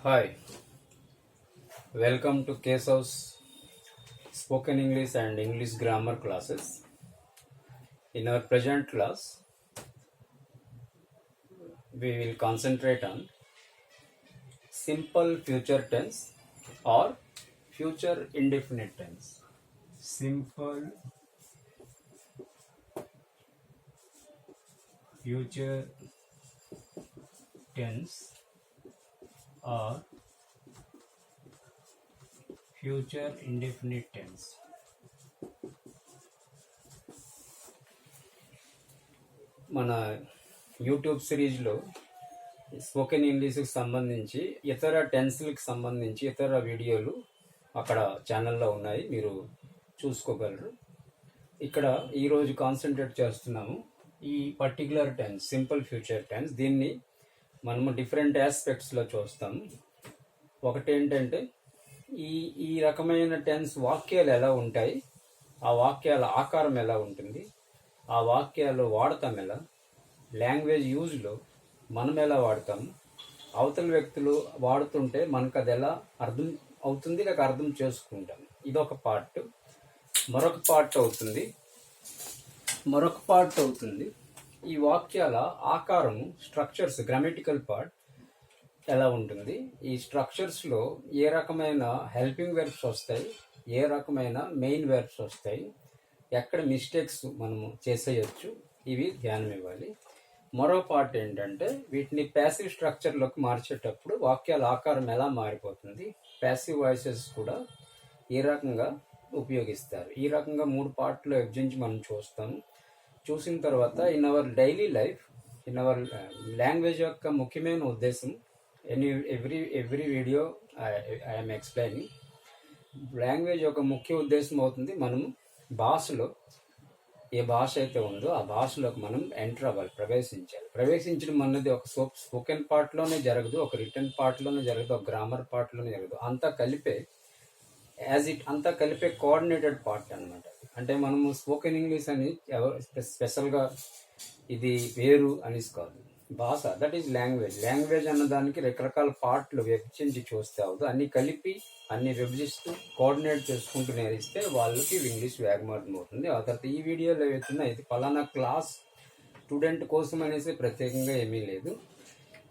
Hi, welcome to Kesav's Spoken English and English Grammar classes. In our present class, we will concentrate on simple future tense or future indefinite tense. Simple future tense or future indefinite tense. మన YouTube సిరీస్లో spoken ఇంగ్లీష్కి సంబంధించి ఇతర టెన్స్లకు సంబంధించి ఇతర వీడియోలు అక్కడ ఛానల్లో ఉన్నాయి, మీరు చూసుకోగలరు. ఇక్కడ ఈరోజు కాన్సన్ట్రేట్ చేస్తున్నాము ఈ particular tense, simple future tense. దీన్ని మనము డిఫరెంట్ ఆస్పెక్ట్స్లో చూస్తాము. ఒకటి ఏంటంటే ఈ రకమైన టెన్స్ వాక్యాలు ఎలా ఉంటాయి, ఆ వాక్యాల ఆకారం ఎలా ఉంటుంది, ఆ వాక్యాలు వాడతాం ఎలా, లాంగ్వేజ్ యూజ్లో మనం ఎలా వాడతాము, అవతల వ్యక్తులు వాడుతుంటే మనకు అది ఎలా అర్థం అవుతుంది, లేక అర్థం చేసుకుంటాం. ఇదొక పార్ట్. మరొక పార్ట్ అవుతుంది ఈ వాక్యాల ఆకారము, స్ట్రక్చర్స్, గ్రామటికల్ పార్ట్ ఎలా ఉంటుంది, ఈ స్ట్రక్చర్స్లో ఏ రకమైన హెల్పింగ్ వెర్బ్స్ వస్తాయి, ఏ రకమైన మెయిన్ వెర్బ్స్ వస్తాయి, ఎక్కడ మిస్టేక్స్ మనము చేసేయచ్చు, ఇవి ధ్యానం ఇవ్వాలి. మరో పార్ట్ ఏంటంటే వీటిని ప్యాసివ్ స్ట్రక్చర్లోకి మార్చేటప్పుడు వాక్యాల ఆకారం ఎలా మారిపోతుంది, ప్యాసివ్ వాయిసెస్ కూడా ఏ రకంగా ఉపయోగిస్తారు. ఈ రకంగా 3 పార్ట్లో విభజించి మనం చూస్తాము. చూసిన తర్వాత in our daily life, in our language యొక్క ముఖ్యమైన ఉద్దేశం, every video I'm explaining. Language యొక్క ముఖ్య ఉద్దేశం అవుతుంది మనము భాషలో, ఏ భాష అయితే ఉందో ఆ భాషలోకి మనం ఎంటర్ అవ్వాలి, ప్రవేశించాలి. ప్రవేశించడం అన్నది ఒక స్పోకెన్ పార్ట్లోనే జరగదు, ఒక రిటర్న్ పార్ట్లోనే జరగదు, ఒక గ్రామర్ పార్ట్లోనే జరగదు. అంతా కలిపే కోఆర్డినేటెడ్ పార్ట్ అనమాట. అంటే మనము స్పోకెన్ ఇంగ్లీష్ అని స్పెషల్గా ఇది వేరు అనేసి కాదు. భాష, దట్ ఈజ్ లాంగ్వేజ్. లాంగ్వేజ్ అన్నదానికి రకరకాల పార్ట్లు విభజించి చూస్తే అవుతుంది. అన్ని కలిపి, అన్ని విభజిస్తూ, కోఆర్డినేట్ చేసుకుంటూ నేర్పిస్తే వాళ్ళకి ఇంగ్లీష్ వేగమార్గం అవుతుంది. ఆ తర్వాత ఈ వీడియోలో ఏదైతున్నా ఇది పలానా క్లాస్ స్టూడెంట్ కోసం అనేసి ప్రత్యేకంగా ఏమీ లేదు.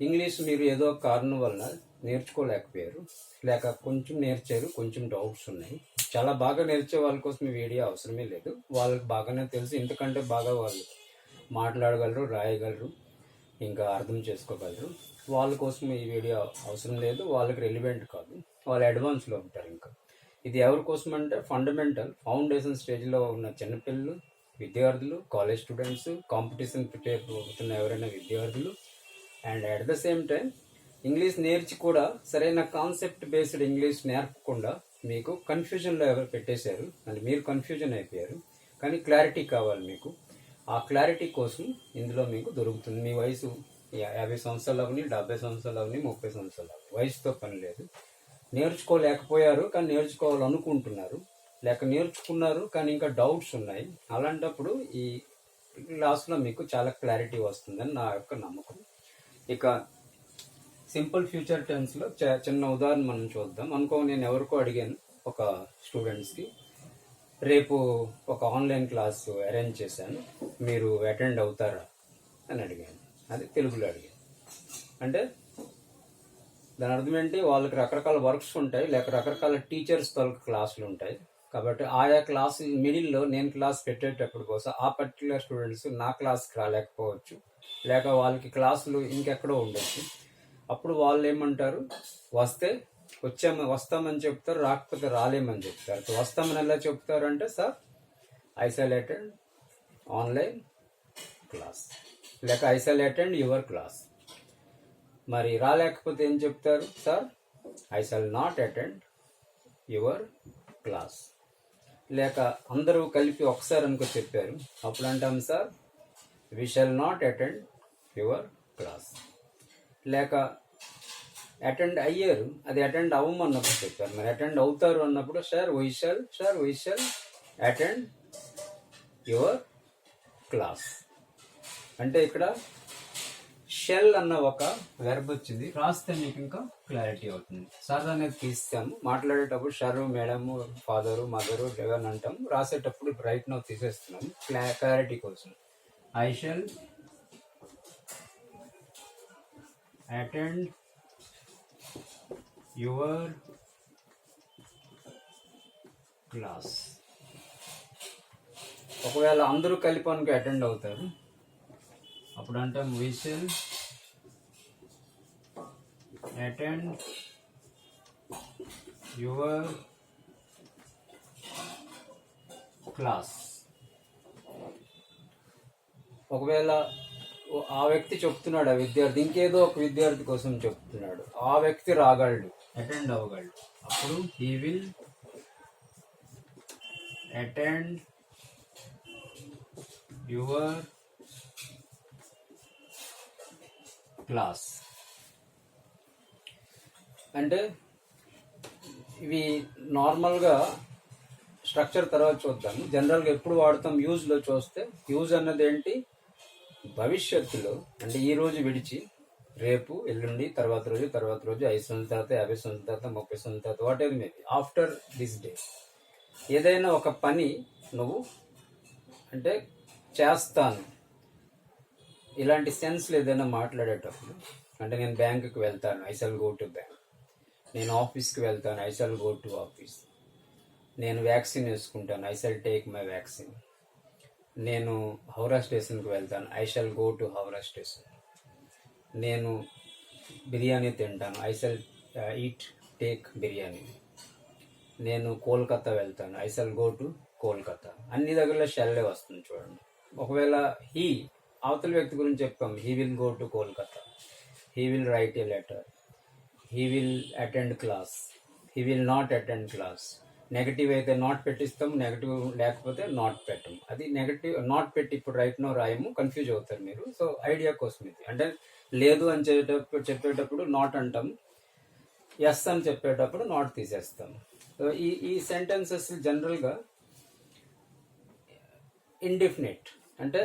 ఇంగ్లీష్ మీరు ఏదో కారణం వల్ల నేర్చుకోలేకపోయారు, లేక కొంచెం నేర్చారు, కొంచెం డౌట్స్ ఉన్నాయి. చాలా బాగా నేర్చే వాళ్ళ కోసం ఈ వీడియో అవసరమే లేదు. వాళ్ళకి బాగానే తెలుసు, ఎందుకంటే బాగా వాళ్ళు మాట్లాడగలరు, రాయగలరు, ఇంకా అర్థం చేసుకోగలరు. వాళ్ళ కోసం ఈ వీడియో అవసరం లేదు, వాళ్ళకి రెలివెంట్ కాదు, వాళ్ళు అడ్వాన్స్లో ఉంటారు. ఇంకా ఇది ఎవరి కోసం అంటే ఫౌండేషన్ స్టేజ్లో ఉన్న చిన్నపిల్లలు, విద్యార్థులు, కాలేజ్ స్టూడెంట్స్, కాంపిటీషన్ ప్రిపేర్ అవుతున్న ఎవరైనా విద్యార్థులు, and at the same time English నేర్చి కూడా సరైన కాన్సెప్ట్ బేస్డ్ ఇంగ్లీష్ నేర్పకుండా మీకు కన్ఫ్యూజన్లో ఎవరు పెట్టేశారు అంటే మీరు కన్ఫ్యూజన్ అయిపోయారు, కానీ క్లారిటీ కావాలి మీకు. ఆ క్లారిటీ కోసం ఇందులో మీకు దొరుకుతుంది. మీ వయసు 50 సంవత్సరాలు అవని, 70 సంవత్సరాలు అవని, 30 సంవత్సరాలు అవని, వయసుతో పని లేదు. నేర్చుకోలేకపోయారు కానీ నేర్చుకోవాలనుకుంటున్నారు, లేక నేర్చుకున్నారు కానీ ఇంకా డౌట్స్ ఉన్నాయి. అలాంటప్పుడు ఈ క్లాస్లో మీకు చాలా క్లారిటీ వస్తుందని నా యొక్క నమ్మకం. ఇక సింపుల్ ఫ్యూచర్ టెన్స్లో చిన్న ఉదాహరణ మనం చూద్దాం. నేను ఎవరికో అడిగాను, ఒక స్టూడెంట్స్కి, రేపు ఒక ఆన్లైన్ క్లాస్ అరేంజ్ చేశాను, మీరు అటెండ్ అవుతారా అని అడిగాను. అది తెలుగులో అడిగాను. అంటే దాని అర్థం ఏంటి, వాళ్ళకి రకరకాల వర్క్స్ ఉంటాయి, లేక రకరకాల టీచర్స్ తాలూకు క్లాసులు ఉంటాయి. కాబట్టి ఆయా క్లాస్ మిడిల్లో నేను క్లాస్ పెట్టేటప్పుడు కోసం ఆ పర్టికులర్ స్టూడెంట్స్ నా క్లాస్కి రాలేకపోవచ్చు, లేక వాళ్ళకి క్లాసులు ఇంకెక్కడో ఉండొచ్చు. అప్పుడు వాళ్ళు ఏమంటారు, వస్తామని చెప్తారు, రాకపోతే రాలేమని చెప్తారు. వస్తామని ఎలా చెప్తారు అంటే, sir I shall attend online class, లేక I shall attend your class. మరి రాలేకపోతే ఏం చెప్తారు, sir I shall not attend your class. లేక అందరూ కలిపి ఒకసారి అనుకో చెప్పారు, అప్పుడు అంటాం, sir we shall not attend your class. లేక అటెండ్ అయ్యారు, అది అటెండ్ అవ్వమన్నప్పుడు చెప్పారు. మరి అటెండ్ అవుతారు అన్నప్పుడు, sir we shall attend your class. అంటే ఇక్కడ షెల్ అన్న ఒక వెర్బ్ వచ్చింది, రాస్తే మీకు ఇంకా క్లారిటీ అవుతుంది. సర్ అనేది తీస్తాము, మాట్లాడేటప్పుడు షర్, మేడము, ఫాదరు, మదరు ఎవరిని అంటాము, రాసేటప్పుడు రైట్ నౌ తీసేస్తున్నాము క్లారిటీ కోసం. I shall attend your class. ఒకవేళ అందరూ కలిపి అటెండ్ అవుతారు, అప్పుడు అంటాం we shall attend your class. ఒకవేళ ఆ వ్యక్తి చెప్తున్నాడు, ఆ విద్యార్థి ఇంకేదో ఒక విద్యార్థి కోసం చెప్తున్నాడు, ఆ వ్యక్తి రాగలడు, అటెండ్ అవ్వగలడు, అప్పుడు he will attend your class. అంటే ఇవి నార్మల్గా స్ట్రక్చర్ తర్వాత చూద్దాం. జనరల్గా ఎప్పుడు వాడతాం, యూజ్లో చూస్తే యూజ్ అన్నది ఏంటి, భవిష్యత్తులో అంటే ఈ రోజు విడిచి రేపు, ఎల్లుండి, తర్వాత రోజు, 5 సంవత్సరాల తర్వాత, 50 సంవత్సరాల తర్వాత, 30 సంవత్సరాల తర్వాత, what ever maybe after this day ఏదైనా ఒక పని నువ్వు అంటే చేస్తాను ఇలాంటి సెన్స్లో ఏదైనా మాట్లాడేటప్పుడు, అంటే నేను బ్యాంకుకి వెళ్తాను, I shall go to bank. నేను ఆఫీస్కి వెళ్తాను, I shall go to office. నేను వ్యాక్సిన్ వేసుకుంటాను, I shall take my vaccine. నేను హౌరా స్టేషన్కి వెళ్తాను, I shall go to Howrah station. నేను బిర్యానీ తింటాను, ఐ షల్ టేక్ బిర్యానీ. నేను కోల్కతా వెళ్తాను, I shall go to Kolkata. అన్ని దగ్గరలో షెల్లే వస్తుంది చూడండి. ఒకవేళ హీ అవతల వ్యక్తి గురించి చెప్పాం, he will go to Kolkata, he will write A letter, he will attend class, he will not attend class. Negative అయితే నాట్ పెట్టిస్తాం, నెగటివ్ లేకపోతే నాట్ పెట్టం. అది నెగటివ్ నాట్ పెట్టి ఇప్పుడు రైట్ నో రాయము, కన్ఫ్యూజ్ అవుతారు మీరు. సో ఐడియా కోసం ఇది. అంటే లేదు అని చెప్పేటప్పుడు నాట్ అంటాం, ఎస్ అని చెప్పేటప్పుడు నాట్ తీసేస్తాం. సో ఈ సెంటెన్సెస్ జనరల్గా ఇండెఫినిట్ అంటే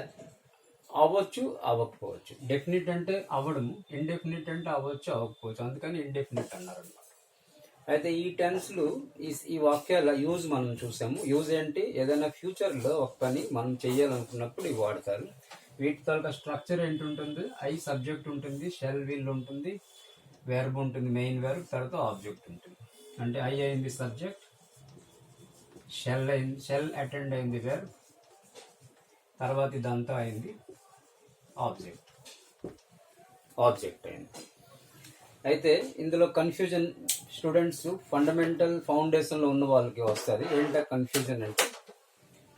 అవ్వచ్చు, అవ్వకపోవచ్చు. డెఫినిట్ అంటే అవ్వడము, ఇండెఫినిట్ అంటే అవ్వచ్చు, అవ్వకపోవచ్చు. అందుకని ఇండెఫినిట్ అన్నారు అనమాట. అయితే ఈ టెన్స్లు ఈ వాక్యాల యూజ్ మనం చూసాము. యూజ్ ఏంటి, ఏదైనా ఫ్యూచర్లో ఒక పని మనం చెయ్యాలనుకున్నప్పుడు ఇవి వాడతారు. వీటి తాలూకా స్ట్రక్చర్ ఏంటి ఉంటుంది, ఐ సబ్జెక్ట్ ఉంటుంది, షెల్ విల్ ఉంటుంది, వెర్బ్ ఉంటుంది, మెయిన్ వెర్బ్, తర్వాత ఆబ్జెక్ట్ ఉంటుంది. అంటే ఐ అయింది సబ్జెక్ట్, షెల్ అటెండ్ అయింది వెర్బ్, తర్వాత ఇదంతా అయింది ఆబ్జెక్ట్ అయింది. అయితే ఇందులో కన్ఫ్యూజన్ స్టూడెంట్స్ ఫండమెంటల్ ఫౌండేషన్లో ఉన్న వాళ్ళకి వస్తుంది. ఏంటో కన్ఫ్యూజన్ అంటే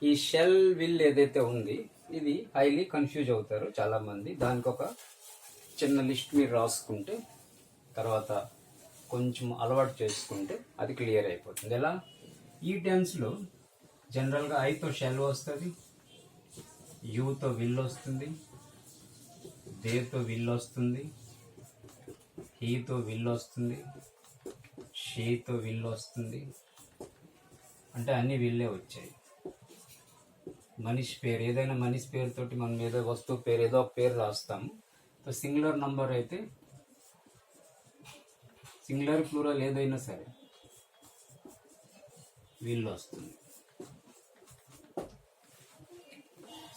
ఈ షెల్ విల్ ఏదైతే ఉంది ఇది హైలీ కన్ఫ్యూజ్ అవుతారు చాలామంది. దానికి ఒక చిన్న లిస్ట్ మీరు రాసుకుంటే తర్వాత కొంచెం అలవాటు చేసుకుంటే అది క్లియర్ అయిపోతుంది. ఎలా, ఈ టెన్స్లో జనరల్గా ఐతో షెల్ వస్తుంది, యూతో విల్ వస్తుంది, దేతో విల్ వస్తుంది, హీతో విల్ వస్తుంది, షీతో విల్ వస్తుంది. అంటే అన్ని విల్లే వచ్చాయి. మనిషి పేరు, ఏదైనా మనిషి పేరుతోటి మనం ఏదో వస్తువు పేరు ఏదో ఒక పేరు రాస్తాము. సో సింగులర్ నంబర్ అయితే సింగులర్ ప్లూరల్ ఏదైనా సరే విల్ వస్తుంది.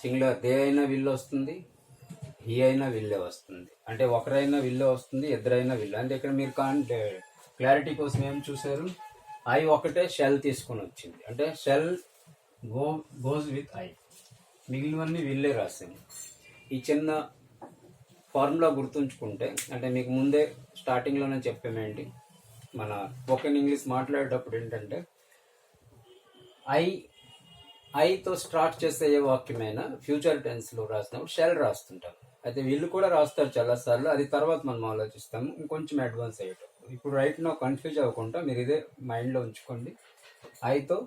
సింగులర్ దే అయినా విల్ వస్తుంది, హీ అయినా విల్లే వస్తుంది. అంటే ఒకరైనా విల్లే వస్తుంది, ఇద్దరైనా విల్లే. అంటే ఇక్కడ మీరు క్లారిటీ కోసం ఏం చూసారు, ఐ ఒకటే షెల్ తీసుకొని వచ్చింది. అంటే షెల్ గోజ్ విత్ ఐ, మిగిలినవన్నీ విల్లే రాసాము. ఈ చిన్న ఫార్ములా గుర్తుంచుకుంటే, అంటే మీకు ముందే స్టార్టింగ్లోనే చెప్పామేంటి, మన స్పోకెన్ ఇంగ్లీష్ మాట్లాడేటప్పుడు ఏంటంటే ఐతో స్టార్ట్ చేసే ఏ వాక్యమైనా ఫ్యూచర్ టెన్స్లో రాసినప్పుడు షెల్ రాస్తుంటాం. అయితే వీళ్ళు కూడా రాస్తారు చాలాసార్లు, అది తర్వాత మనం ఆలోచిస్తాము ఇంకొంచెం అడ్వాన్స్ అయ్యేటప్పుడు. ఇప్పుడు రైట్ నో కన్ఫ్యూజ్ అవ్వకుండా మీరు ఇదే మైండ్లో ఉంచుకోండి. ఐతో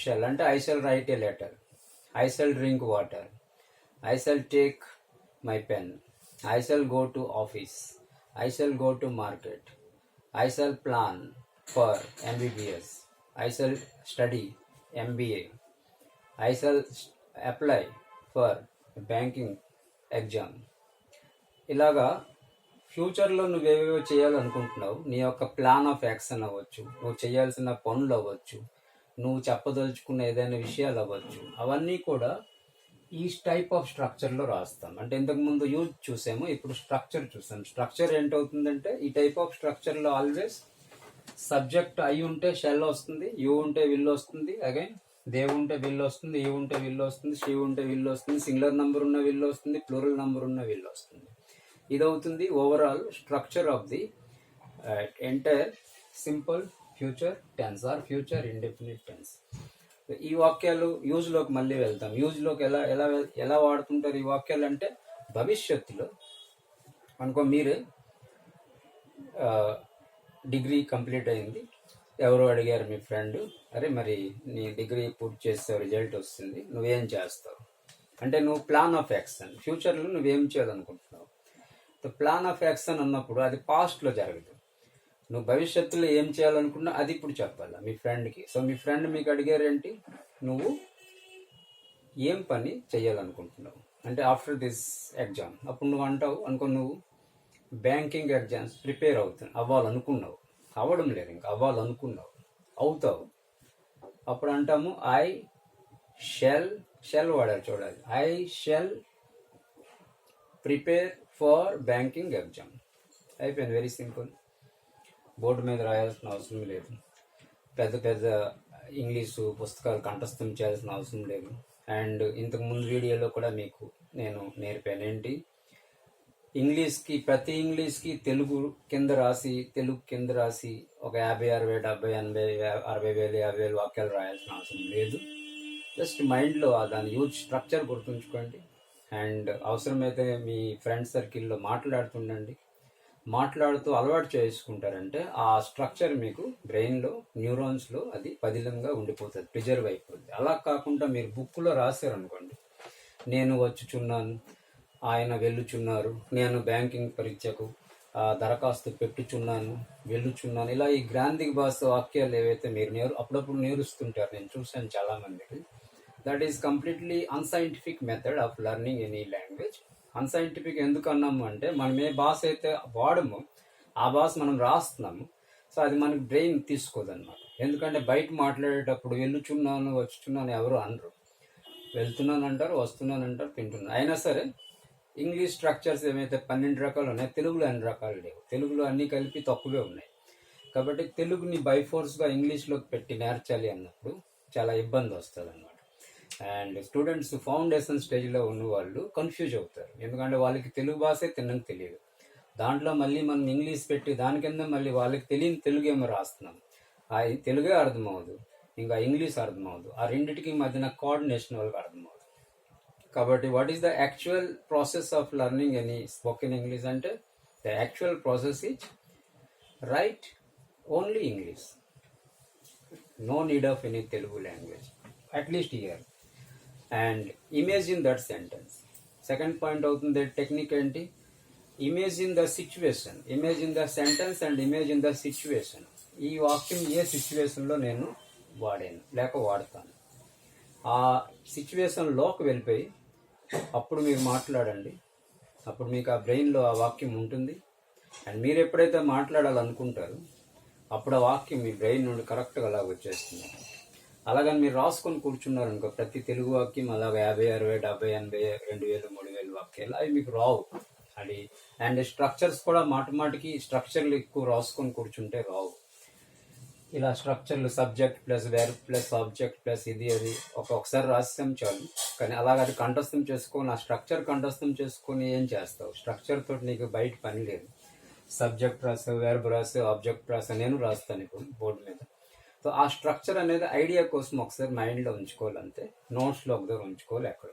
షెల్ అంటే I shall write A letter, I shall drink water, I shall take my pen, I shall go to office, I shall go to market, I shall plan for MBBS, I shall study MBA, I shall apply for a banking exam, ఇలాగా ఫ్యూచర్లో నువ్వేవేవో చేయాలనుకుంటున్నావు, నీ యొక్క plan of action అవ్వచ్చు, నువ్వు చేయాల్సిన పనులు అవ్వచ్చు, నువ్వు చెప్పదలుచుకున్న ఏదైనా విషయాలు అవ్వచ్చు, అవన్నీ కూడా ఈ టైప్ ఆఫ్ స్ట్రక్చర్లో రాస్తాం. అంటే ఇంతకుముందు యూజ్ చూసాము, ఇప్పుడు స్ట్రక్చర్ చూసాం. స్ట్రక్చర్ ఏంటవుతుందంటే ఈ టైప్ ఆఫ్ స్ట్రక్చర్లో ఆల్వేస్ సబ్జెక్ట్ అయి ఉంటే షెల్ వస్తుంది, యూ ఉంటే విల్ వస్తుంది, అగైన్ దేవ్ ఉంటే విల్ వస్తుంది, యూ ఉంటే విల్ వస్తుంది, షీ ఉంటే విల్ వస్తుంది, సింగులర్ నంబర్ ఉన్న విల్ వస్తుంది, ప్లూరల్ నంబర్ ఉన్న విల్ వస్తుంది. ఇదవుతుంది overall structure of the entire simple future tense or future indefinite tense. ఈ వాక్యాలు యూజ్లోకి మళ్ళీ వెళ్తాం. యూజ్లోకి ఎలా ఎలా ఎలా వాడుతుంటారు ఈ వాక్యాలు అంటే, భవిష్యత్తులో అనుకో మీరే డిగ్రీ కంప్లీట్ అయింది, ఎవరో అడిగారు మీ ఫ్రెండ్, అరే మరి నీ డిగ్రీ పూర్తి చేస్తావు, రిజల్ట్ వస్తుంది, నువ్వేం చేస్తావు అంటే నువ్వు ప్లాన్ ఆఫ్ యాక్షన్, ఫ్యూచర్లో నువ్వేం చేయాలనుకుంటున్నావు. ప్లాన్ ఆఫ్ యాక్షన్ అన్నప్పుడు అది పాస్ట్లో జరగదు. నువ్వు భవిష్యత్తులో ఏం చేయాలనుకున్నా అది ఇప్పుడు చెప్పాలి మీ ఫ్రెండ్కి. సో మీ ఫ్రెండ్ మీకు అడిగారేంటి, నువ్వు ఏం పని చేయాలనుకుంటున్నావు అంటే ఆఫ్టర్ దిస్ ఎగ్జామ్. అప్పుడు నువ్వు అంటావు అనుకో, నువ్వు బ్యాంకింగ్ ఎగ్జామ్స్ ప్రిపేర్ అవ్వాలనుకున్నావు, అవ్వడం లేదు ఇంకా, అవ్వాలనుకున్నావు, అవుతావు. అప్పుడు అంటాము ఐ షెల్ వాడాలి, చూడాలి. I shall prepare for banking exam. అయిపోయింది, వెరీ సింపుల్. బోర్డు మీద రాయాల్సిన అవసరం లేదు, పెద్ద పెద్ద ఇంగ్లీషు పుస్తకాలు కంఠస్థం చేయాల్సిన అవసరం లేదు. అండ్ ఇంతకుముందు వీడియోలో కూడా మీకు నేను నేర్పాను ఏంటి, ప్రతి ఇంగ్లీష్కి తెలుగు కింద రాసి ఒక 50, 60, 70, 80, 60,000, 50,000 వాక్యాలు రాయాల్సిన అవసరం లేదు. జస్ట్ మైండ్లో దాని యూజ్ స్ట్రక్చర్ గుర్తుంచుకోండి. అండ్ అవసరమైతే మీ ఫ్రెండ్ సర్కిల్లో మాట్లాడుతూ అలవాటు చేసుకుంటారంటే ఆ స్ట్రక్చర్ మీకు బ్రెయిన్లో న్యూరాన్స్లో అది పదిలంగా ఉండిపోతుంది, ప్రిజర్వ్ అయిపోతుంది. అలా కాకుండా మీరు బుక్లో రాశారనుకోండి, నేను వచ్చుచున్నాను, ఆయన వెళ్ళుచున్నారు, నేను బ్యాంకింగ్ పరీక్షకు దరఖాస్తు పెట్టుచున్నాను, వెళ్ళుచున్నాను, ఇలా ఈ గ్రాంధిక భాష వాక్యాలు ఏవైతే మీరు అప్పుడప్పుడు నేర్చుతుంటారు, నేను చూసాను చాలామందికి. That is completely unscientific method of learning any language. Unscientific ఎందుకు అన్నాము అంటే, మనం ఏ భాష అయితే వాడమో ఆ భాష మనం రాస్తున్నాము, సో అది మనకి బ్రెయిన్ తీసుకోదన్నమాట. ఎందుకంటే బయట మాట్లాడేటప్పుడు వెళ్ళుచున్నాను, వచ్చుచున్నాను ఎవరు అనరు, వెళ్తున్నాను అంటారు, వస్తున్నాను అంటారు, తింటున్నాను. అయినా సరే ఇంగ్లీష్ స్ట్రక్చర్స్ ఏమైతే 12 రకాలు ఉన్నాయి, తెలుగులో అన్ని రకాలు లేవు. తెలుగులో అన్నీ కలిపి తక్కువే ఉన్నాయి. కాబట్టి తెలుగుని బైఫోర్స్గా ఇంగ్లీష్లోకి పెట్టి నేర్చాలి అన్నప్పుడు చాలా ఇబ్బంది వస్తుంది అన్నమాట. అండ్ స్టూడెంట్స్ ఫౌండేషన్ స్టేజ్లో ఉన్న వాళ్ళు కన్ఫ్యూజ్ అవుతారు, ఎందుకంటే వాళ్ళకి తెలుగు భాషే తెలియదు. దాంట్లో మళ్ళీ మనం ఇంగ్లీష్ పెట్టి దాని కింద మళ్ళీ వాళ్ళకి తెలియని తెలుగు ఏమో రాస్తున్నాం, ఆ తెలుగే అర్థమవుదు, ఇంకా ఇంగ్లీష్ అర్థమవుదు. ఆ రెండింటికి మధ్యన కోఆర్డినేషన్ వాళ్ళకి అర్థమవుతుంది. కాబట్టి what is the actual process of learning any spoken English అంటే, the actual process is right only English, no need of any Telugu language, at least here. And imagine that sentence. Second point అవుతుంది technique ఏంటి, imagine the situation, imagine the sentence and imagine the situation. ఈ వాక్యం ఏ సిచ్యువేషన్లో నేను వాడాను లేక వాడతాను, ఆ సిచ్యువేషన్లోకి వెళ్ళిపోయి అప్పుడు మీరు మాట్లాడండి. అప్పుడు మీకు ఆ బ్రెయిన్లో ఆ వాక్యం ఉంటుంది. అండ్ మీరు ఎప్పుడైతే మాట్లాడాలనుకుంటారో అప్పుడు ఆ వాక్యం మీ బ్రెయిన్ నుండి కరెక్ట్గా అలాగ వచ్చేస్తుంది. అలాగని మీరు రాసుకొని కూర్చున్నారు అనుకో, ప్రతి తెలుగు వాక్యం అలాగ 50, 60, 70, 80, 2,000, 3,000 వాక్యాలు అవి మీకు రావు. అది అండ్ స్ట్రక్చర్స్ కూడా మాటికి స్ట్రక్చర్లు ఎక్కువ రాసుకొని కూర్చుంటే రావు. ఇలా స్ట్రక్చర్లు subject plus verb plus object plus ఇది అది ఒక్కొక్కసారి రాస్తాం చాలు. కానీ అలాగ అది కంఠస్థం చేసుకొని ఆ స్ట్రక్చర్ కంఠస్థం చేసుకొని ఏం చేస్తావు, స్ట్రక్చర్ తోటి నీకు బయట పని లేదు. సబ్జెక్ట్ రాసావు, వెర్బ్ రాసావు, ఆబ్జెక్ట్ రాసావు, నేను రాస్తాను ఇప్పుడు బోర్డు మీద. సో ఆ స్ట్రక్చర్ అనేది ఐడియా కోసం ఒకసారి మైండ్లో ఉంచుకోవాలంతే, నోట్స్లో ఒక దగ్గర ఉంచుకోవాలి ఎక్కడ.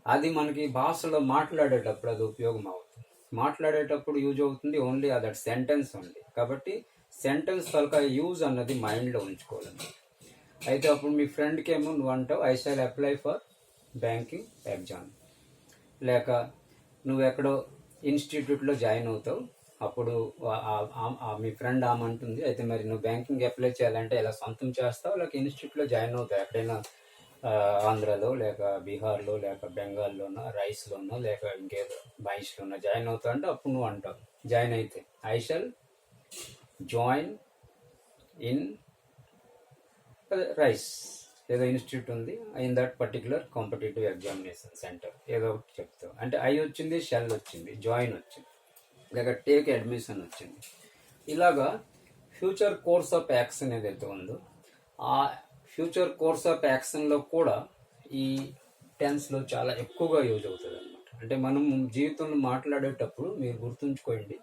అది మనకి భాషలో మాట్లాడేటప్పుడు అది ఉపయోగం అవుతుంది. మాట్లాడేటప్పుడు యూజ్ అవుతుంది ఓన్లీ దట్ సెంటెన్స్ ఉంది. కాబట్టి సెంటెన్స్ తలక యూజ్ అన్నది మైండ్లో ఉంచుకోవాలండి. అయితే అప్పుడు మీ ఫ్రెండ్కి ఏమో నువ్వు అంటావు I shall apply for banking exam, లేక నువ్వు ఎక్కడో ఇన్స్టిట్యూట్లో జాయిన్ అవుతావు. అప్పుడు మీ ఫ్రెండ్ ఆమంటుంది, అయితే మరి నువ్వు బ్యాంకింగ్ అప్లై చేయాలంటే ఇలా సొంతం చేస్తావు లేక ఇన్స్టిట్యూట్లో జాయిన్ అవుతావు, ఎక్కడైనా ఆంధ్రాలో లేక బీహార్లో లేక బెంగాల్లోనో రైస్లోనో లేక ఇంకేదో బాయిస్లోనో జాయిన్ అవుతా అంటే అప్పుడు నువ్వు అంటావు. జాయిన్ అయితే I shall join in rice ఏదో ఇన్స్టిట్యూట్ ఉంది, in that particular competitive examination centre ఏదో ఒకటి చెప్తావు. అంటే ఐ వచ్చింది, షెల్ వచ్చింది, జాయిన్ వచ్చింది, లేక టేక్ అడ్మిషన్ వచ్చింది. ఇలాగా ఫ్యూచర్ కోర్స్ ఆఫ్ యాక్షన్ ఏదైతే ఉందో ఆ ఫ్యూచర్ కోర్స్ ఆఫ్ యాక్షన్లో కూడా ఈ టెన్స్లో చాలా ఎక్కువగా యూజ్ అవుతుంది అనమాట. అంటే మనం జీవితంలో మాట్లాడేటప్పుడు మీరు గుర్తుంచుకోండి,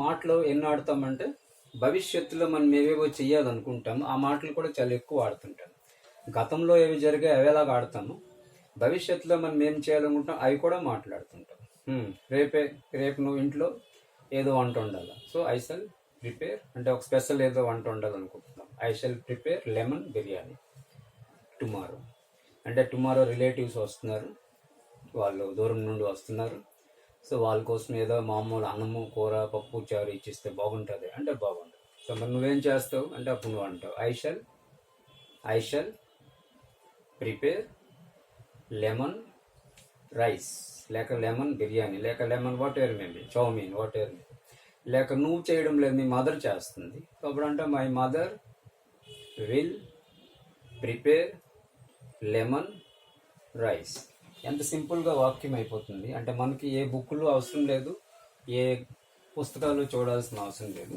మాటలు ఎన్ని ఆడతామంటే భవిష్యత్తులో మనం ఏవేవో చెయ్యాలనుకుంటాం ఆ మాటలు కూడా చాలా ఎక్కువ ఆడుతుంటాం. గతంలో ఏవి జరిగాయి అవి ఎలాగ ఆడతాము, భవిష్యత్తులో మనం ఏం చేయాలనుకుంటాం అవి కూడా మాట్లాడుతుంటాం. రేపు నువ్వు ఇంట్లో ఏదో వంట ఉండాలి, సో ఐ షల్ ప్రిపేర్ అంటే ఒక స్పెషల్ ఏదో వంట ఉండాలనుకుంటున్నాం, I shall prepare lemon biryani tomorrow. అంటే టుమారో రిలేటివ్స్ వస్తున్నారు, వాళ్ళు దూరం నుండి వస్తున్నారు, సో వాళ్ళ కోసం ఏదో మామూలు అన్నము కూర పప్పు చారు ఇచ్చిస్తే బాగుంటుంది అంటే బాగుంటుంది. సో మరి నువ్వేం చేస్తావు అంటే అప్పుడు నువ్వు అంటావు I shall prepare lemon rice లేక లెమన్ బిర్యానీ లేక lemon whatever maybe chow mein whatever maybe. లేక నువ్వు చేయడం లేదు, మీ మదర్ చేస్తుంది, అప్పుడు అంటే my mother will prepare lemon rice. ఎంత సింపుల్గా వాక్యం అయిపోతుంది. అంటే మనకి ఏ బుక్లు అవసరం లేదు, ఏ పుస్తకాలు చూడాల్సిన అవసరం లేదు.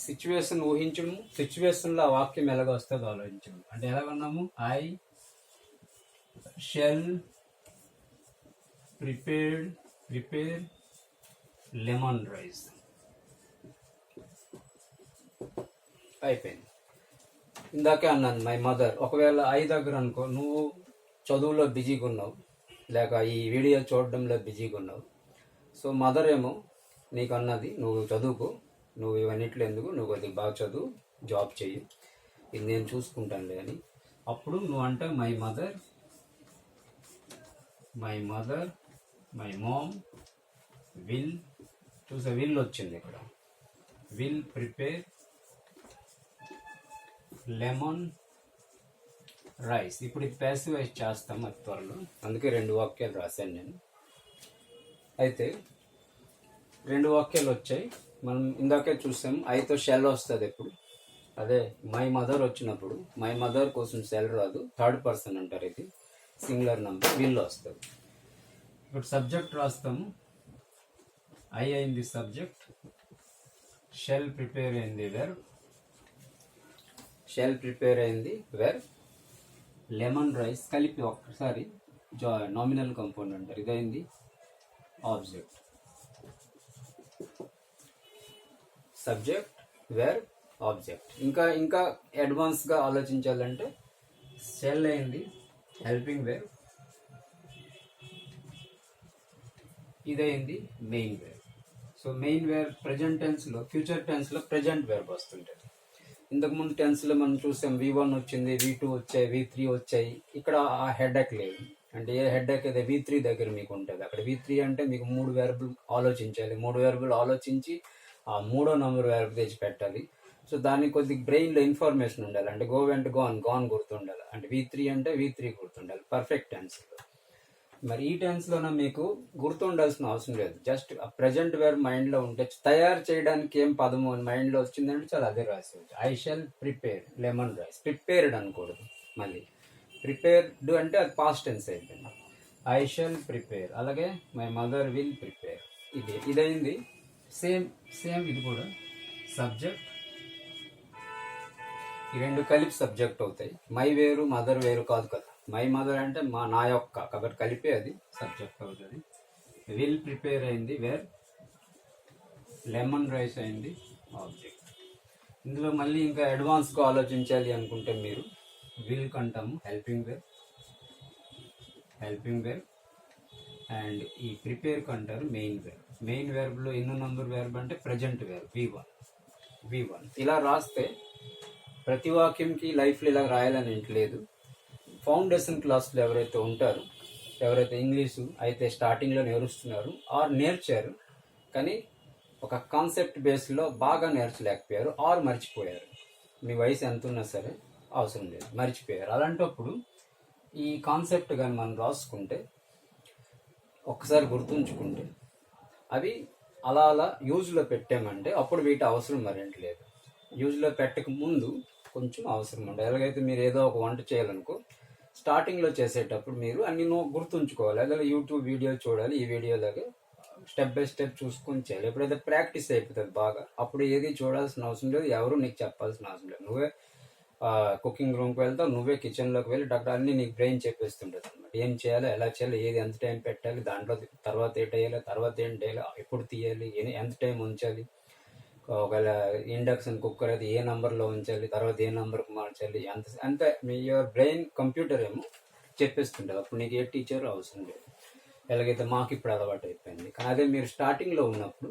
సిచ్యువేషన్ ఊహించడం, సిచ్యువేషన్లో ఆ వాక్యం ఎలాగ వస్తుందో ఆలోచించడం. అంటే ఎలాగన్నాము, I shall prepare lemon rice. అయిపోయింది. ఇందాకే అన్నాను మై మదర్. ఒకవేళ ఐ దగ్గర అనుకో, నువ్వు చదువులో బిజీగా ఉన్నావు లేక ఈ వీడియో చూడడంలో బిజీగా ఉన్నావు, సో మదర్ ఏమో నీకు అన్నది నువ్వు చదువుకో, నువ్వు ఇవన్నిట్లో ఎందుకు, నువ్వు అది బాగా చదువు, జాబ్ చెయ్యి, ఇది నేను చూసుకుంటానులే అని. అప్పుడు నువ్వు అంటే my mother my mom will, చూసా విల్ వచ్చింది ఇక్కడ, విల్ ప్రిపేర్ లెమన్ రైస్. ఇప్పుడు ఇది ప్యాసివ్ వాయిస్ చేస్తాం అది త్వరలో, అందుకే 2 వాక్యాలు రాశాను నేను. అయితే 2 వాక్యాలు వచ్చాయి. మనం ఇందాకే చూసాం ఐతో షెల్ వస్తుంది ఎప్పుడు, అదే మై మదర్ వచ్చినప్పుడు మై మదర్ కోసం షెల్ రాదు, థర్డ్ పర్సన్ అంటారు, ఇది సింగులర్ నంబర్, విల్ వస్తుంది. ఇప్పుడు సబ్జెక్ట్ రాస్తాము, ఐ అయింది సబ్జెక్ట్, షెల్ ప్రిపేర్ అయింది వెర్బ్, షెల్ ప్రిపేర్ అయింది వెర్బ్, లెమన్ రైస్ కలిపి ఒక్కసారి నామినల్ కంపౌండ్ అంటారు, ఇదైంది ఆబ్జెక్ట్. Subject verb object. ఇంకా అడ్వాన్స్గా ఆలోచించాలంటే షెల్ అయింది హెల్పింగ్ వెర్బ్, ఇదైంది main verb. So main verb present టెన్స్లో, ఫ్యూచర్ టెన్స్లో ప్రజెంట్ వెర్బ్ వస్తుంటుంది. ఇంతకుముందు టెన్స్లో మనం చూసాం V1 వచ్చింది, V2 వచ్చాయి, V3 వచ్చాయి. ఇక్కడ ఆ హెడ్ఏక్ లేదు. అంటే ఏ హెడ్ఏక్ అయితే V3 దగ్గర మీకు ఉంటుంది, అక్కడ V3 అంటే మీకు 3 వెర్బులు ఆలోచించాలి, 3 వెర్బులు ఆలోచించి ఆ 3వ నంబర్ వెర్బ్ తెచ్చి పెట్టాలి. సో దానికి కొద్దిగా బ్రెయిన్లో ఇన్ఫర్మేషన్ ఉండాలి. అంటే గో వెంట గాన్ గుర్తుండాలి, అంటే V3 అంటే V3 గుర్తుండాలి పర్ఫెక్ట్ టెన్స్లో. మరి ఈ టెన్స్లోనే మీకు గుర్తుండాల్సిన అవసరం లేదు, జస్ట్ ఆ ప్రజెంట్ వెర్బ్ మైండ్లో ఉంటే తయారు చేయడానికి ఏం పదము మైండ్లో వచ్చిందంటే చాలా అదే రాసేవచ్చు. I shall prepare lemon rice, prepared అనకూడదు, మళ్ళీ ప్రిపేర్డ్ అంటే అది పాస్ట్ టెన్స్ అయిపోయింది. ఐ షల్ ప్రిపేర్, అలాగే మై మదర్ విల్ ప్రిపేర్, ఇదైంది. సేమ్ ఇది కూడా సబ్జెక్ట్, ఈ 2 కలిపి సబ్జెక్ట్ అవుతాయి. మై వేరు మదర్ వేరు కాదు కదా, మై మదర్ అంటే నా యొక్క, కాబట్టి కలిపే అది సబ్జెక్ట్ అవుతుంది. విల్ ప్రిపేర్ అయింది వేర్, లెమన్ రైస్ అయింది ఆబ్జెక్ట్. ఇందులో మళ్ళీ ఇంకా అడ్వాన్స్గా ఆలోచించాలి అనుకుంటే మీరు విల్ కంటాము హెల్పింగ్ వేర్, అండ్ ఈ ప్రిపేర్ కంటారు మెయిన్ వేర్. మెయిన్ వెర్బ్లో ఎన్నో నంబర్ వెర్బ్ అంటే ప్రజెంట్ వెర్బ్ V1. ఇలా రాస్తే ప్రతి వాక్యంకి లైఫ్లో ఇలా రాయాలని ఏంటి లేదు. ఫౌండేషన్ క్లాస్లో ఎవరైతే ఉంటారో, ఎవరైతే ఇంగ్లీషు అయితే స్టార్టింగ్లో నేర్చుతున్నారు ఆర్ నేర్చారు కానీ ఒక కాన్సెప్ట్ బేస్లో బాగా నేర్చలేకపోయారు ఆర్ మర్చిపోయారు, మీ వయసు ఎంత ఉన్నా సరే అవసరం లేదు, మర్చిపోయారు. అలాంటప్పుడు ఈ కాన్సెప్ట్ కానీ మనం రాసుకుంటే, ఒక్కసారి గుర్తుంచుకుంటే, అవి అలా అలా యూజ్లో పెట్టామంటే అప్పుడు వీటి అవసరం మరేంటి లేదు. యూజ్లో పెట్టక ముందు కొంచెం అవసరం ఉండదు. ఎలాగైతే మీరు ఏదో ఒక వంట చేయాలనుకో, స్టార్టింగ్లో చేసేటప్పుడు మీరు అన్ని గుర్తుంచుకోవాలి. అలా యూట్యూబ్ వీడియో చూడాలి, ఈ వీడియోలాగా స్టెప్ బై స్టెప్ చూసుకొని చేయాలి. ఎప్పుడైతే ప్రాక్టీస్ అయిపోతుంది బాగా, అప్పుడు ఏది చూడాల్సిన అవసరం లేదు, ఎవరు నీకు చెప్పాల్సిన అవసరం లేదు. నువ్వే కుకింగ్ రూమ్కి వెళ్తావు, నువ్వే కిచెన్లోకి వెళ్ళి డాక్టర్ అన్నీ నీకు బ్రెయిన్ చెప్పేస్తుంటుంది అనమాట. ఏం చేయాలి, ఎలా చేయాలి, ఏది ఎంత టైం పెట్టాలి, దాంట్లో తర్వాత ఏంటి వేయాలి, తర్వాత ఏంటి వేయాలి, ఎప్పుడు తీయాలి, ఎంత టైం ఉంచాలి, ఒకవేళ ఇండక్షన్ కుక్కర్ అయితే ఏ నెంబర్లో ఉంచాలి, తర్వాత ఏ నెంబర్కి మార్చాలి, అంతే మీ యువర్ బ్రెయిన్ కంప్యూటర్ ఏమో చెప్పేస్తుంటుంది. అప్పుడు నీకు ఏ టీచర్ అవసరం లేదు. ఎలాగైతే మాకు ఇప్పుడు అలవాటు అయిపోయింది. కానీ అదే మీరు స్టార్టింగ్లో ఉన్నప్పుడు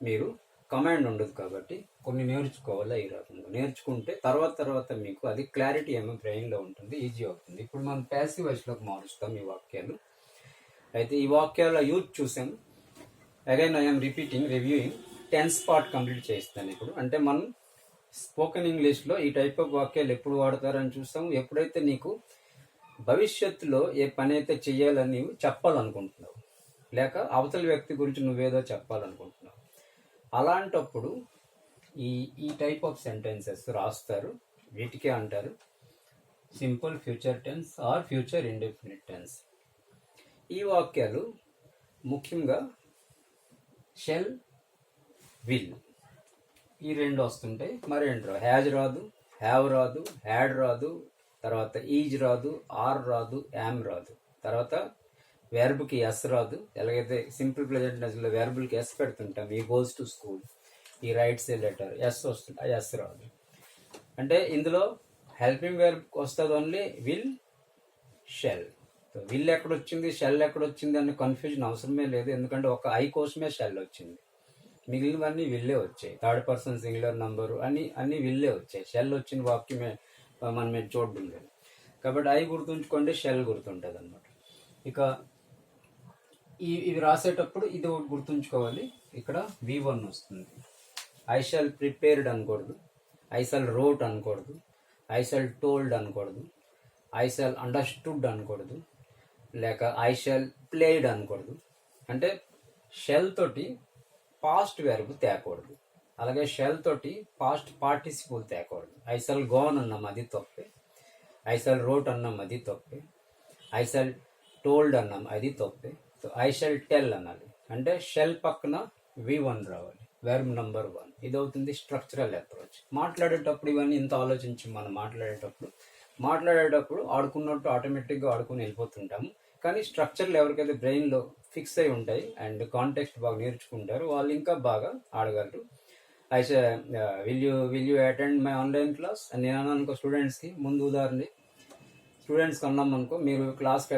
మీరు కమాండ్ ఉండదు కాబట్టి కొన్ని నేర్చుకోవాలా, ఈ రకంగా నేర్చుకుంటే తర్వాత మీకు అది క్లారిటీ ఏమో బ్రెయిన్లో ఉంటుంది, ఈజీ అవుతుంది. ఇప్పుడు మనం ప్యాసివ్ వాయిస్లోకి మారుస్తాం ఈ వాక్యాలు. అయితే ఈ వాక్యాల యూజ్ చూసాం. Again I'm reviewing tense part complete చేస్తాను ఇప్పుడు. అంటే మనం స్పోకెన్ ఇంగ్లీష్లో ఈ టైప్ ఆఫ్ వాక్యాలు ఎప్పుడు వాడతారని చూస్తాము. ఎప్పుడైతే నీకు భవిష్యత్తులో ఏ పని అయితే చెయ్యాలని చెప్పాలనుకుంటున్నావు, లేక అవతల వ్యక్తి గురించి నువ్వేదో చెప్పాలనుకుంటున్నావు, అలాంటప్పుడు ఈ టైప్ ఆఫ్ సెంటెన్సెస్ రాస్తారు. వీటికే అంటారు simple future tense or future indefinite tense. ఈ వాక్యాలు ముఖ్యంగా షెల్, విల్ ఈ రెండు వస్తుంటాయి. మరేంటి రాదు, హ్యాజ్ రాదు, హ్యావ్ రాదు, హ్యాడ్ రాదు, తర్వాత ఈజ్ రాదు, ఆర్ రాదు, యామ్ రాదు, తర్వాత వెర్బ్కి ఎస్ రాదు. ఎలాగైతే సింపుల్ ప్రెజెంట్ టెన్స్లో వెర్బుల్కి ఎస్ పెడుతుంటాం, he goes to school, he writes a letter, S వస్తుంది, ఎస్ రాదు. అంటే ఇందులో హెల్పింగ్ వెర్బ్ వస్తుంది ఓన్లీ విల్, షెల్. విల్ ఎక్కడొచ్చింది, షెల్ ఎక్కడొచ్చింది అనే కన్ఫ్యూజన్ అవసరమే లేదు, ఎందుకంటే ఒక ఐ కోసమే షెల్ వచ్చింది, మిగిలినవన్నీ విల్లే వచ్చాయి. థర్డ్ పర్సన్ సింగులర్ నంబరు అన్ని విల్లే వచ్చాయి. షెల్ వచ్చిన వాక్యమే మనం చూడడం లేదు. కాబట్టి ఐ గుర్తుంచుకోండి, షెల్ గుర్తుంటుంది అనమాట. ఇక ఇవి రాసేటప్పుడు ఇది ఒకటి గుర్తుంచుకోవాలి. ఇక్కడ V1 వస్తుంది. ఐ షాల్ ప్రిపేర్డ్ అనకూడదు, ఐ షాల్ రోట్ అనకూడదు, ఐ షాల్ టోల్డ్ అనకూడదు, ఐ షాల్ అండర్స్టూడ్ అనకూడదు, లేక ఐ షాల్ ప్లేడ్ అనకూడదు. అంటే షెల్ తోటి పాస్ట్ వెర్బ్ తేకూడదు, అలాగే షెల్ తోటి పాస్ట్ పార్టిసిపుల్ తేకూడదు. ఐ షాల్ గోన్ అన్నాం, అది తప్పే. ఐ షాల్ రోట్ అన్నాం, అది తప్పే. ఐ షాల్ టోల్డ్ అన్నాం, అది తప్పే. సో ఐ షాల్ టెల్ అనాలి. అంటే షెల్ పక్కన V1 రావాలి, వెర్బ్ నెంబర్ 1. ఇది అవుతుంది స్ట్రక్చరల్ అప్రోచ్. మాట్లాడేటప్పుడు ఇవన్నీ ఇంత ఆలోచించి మనం మాట్లాడేటప్పుడు ఆడుకున్నట్టు ఆటోమేటిక్గా ఆడుకుని వెళ్ళిపోతుంటాము. కానీ స్ట్రక్చర్లు ఎవరికైతే బ్రెయిన్లో ఫిక్స్ అయి ఉంటాయి అండ్ కాంటెక్స్ట్ బాగా నేర్చుకుంటారు, వాళ్ళు ఇంకా బాగా ఆడగలరు. Will you attend my online class అని నేను అన్నాను అనుకో స్టూడెంట్స్కి. ముందు ఉదాహరణ స్టూడెంట్స్కి అన్నాం అనుకో, మీరు క్లాస్కి